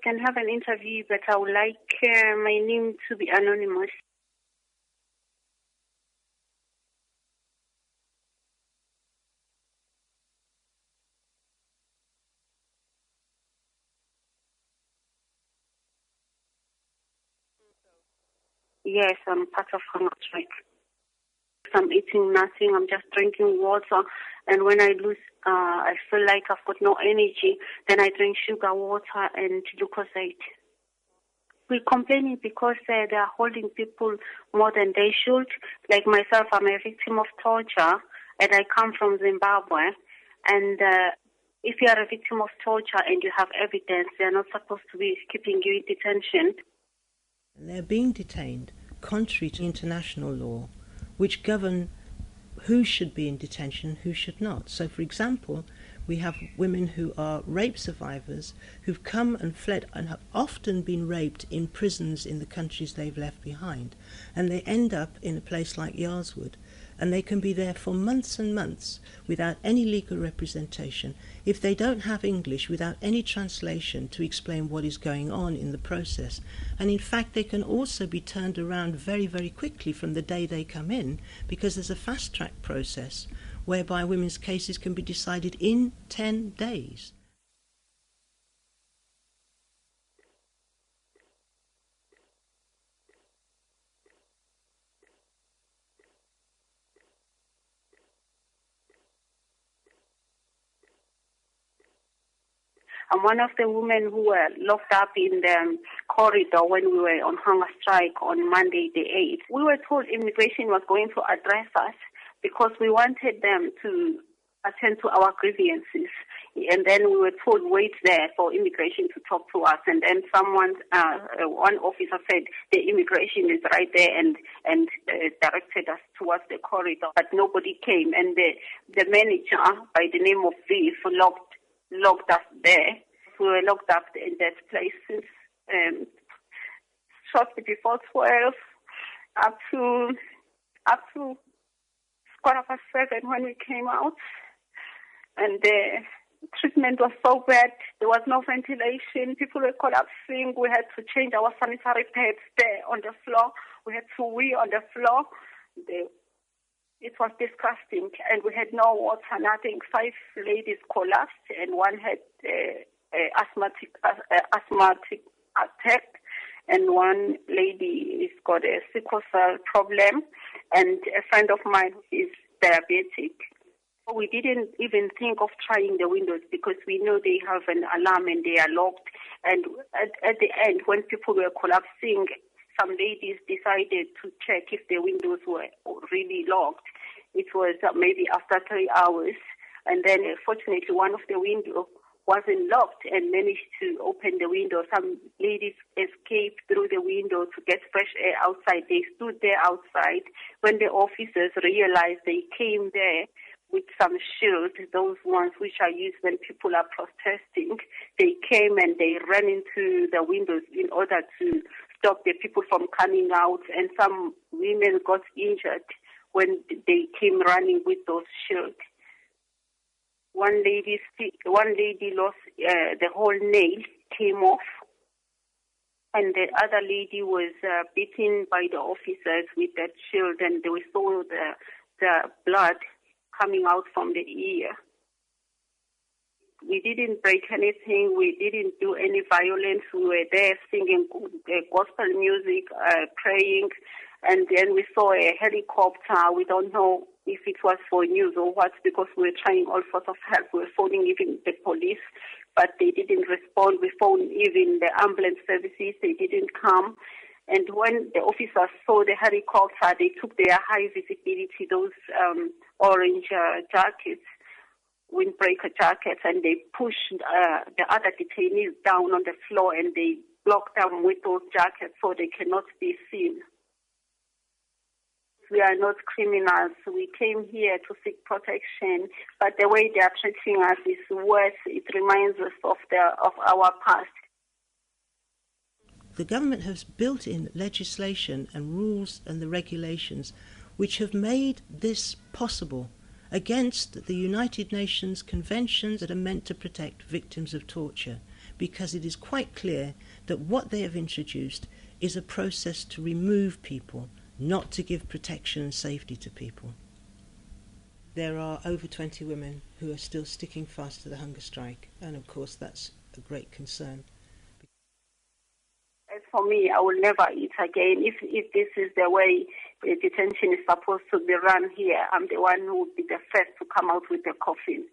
can have an interview, but I would like my name to be anonymous. Yes, I'm part of hunger strike. I'm eating nothing. I'm just drinking water. And when I I feel like I've got no energy, then I drink sugar water and glucosate. We're complaining because they are holding people more than they should. Like myself, I'm a victim of torture, and I come from Zimbabwe. And if you are a victim of torture and you have evidence, they're not supposed to be keeping you in detention. They're being detained contrary to international law, which govern who should be in detention and who should not. So, for example, we have women who are rape survivors who've come and fled and have often been raped in prisons in the countries they've left behind. And they end up in a place like Yarswood, and they can be there for months and months without any legal representation. If they don't have English, without any translation to explain what is going on in the process. And in fact, they can also be turned around very, very quickly from the day they come in, because there's a fast-track process whereby women's cases can be decided in 10 days. I'm one of the women who were locked up in the corridor when we were on hunger strike on Monday the 8th. We were told immigration was going to address us because we wanted them to attend to our grievances. And then we were told, wait there for immigration to talk to us. And then one officer said, the immigration is right there, and directed us towards the corridor. But nobody came. And the manager, by the name of Viv, locked us there. We were locked up in that place since shortly before 12 up to 7:15 when we came out. And the treatment was so bad. There was no ventilation. People were collapsing. We had to change our sanitary pads there on the floor. We had to wee on the floor. It was disgusting, and we had no water, nothing. 5 ladies collapsed, and one had asthmatic attack, and one lady has got a sickle cell problem, and a friend of mine is diabetic. We didn't even think of trying the windows because we know they have an alarm and they are locked. And at the end, when people were collapsing, some ladies decided to check if the windows were really locked. It was maybe after 3 hours. And then, fortunately, one of the windows wasn't locked and managed to open the window. Some ladies escaped through the window to get fresh air outside. They stood there outside. When the officers realized, they came there with some shields, those ones which are used when people are protesting. They came and they ran into the windows in order to stop the people from coming out, and some women got injured when they came running with those shields. One lady lost the whole nail, came off, and the other lady was beaten by the officers with that shield, and we saw the blood coming out from the ear. We didn't break anything. We didn't do any violence. We were there singing gospel music, praying, and then we saw a helicopter. We don't know if it was for news or what, because we were trying all sorts of help. We were phoning even the police, but they didn't respond. We phoned even the ambulance services. They didn't come. And when the officers saw the helicopter, they took their high visibility, those orange jackets, windbreaker jackets, and they pushed the other detainees down on the floor, and they blocked them with those jackets so they cannot be seen. We are not criminals. We came here to seek protection, but the way they are treating us is worse. It reminds us of our past. The government has built in legislation and rules and the regulations which have made this possible against the United Nations conventions that are meant to protect victims of torture, because it is quite clear that what they have introduced is a process to remove people, not to give protection and safety to people. There are over 20 women who are still sticking fast to the hunger strike, and of course that's a great concern. As for me, I will never eat again. If this is the way the detention is supposed to be run here, I'm the one who will be the first to come out with the coffin.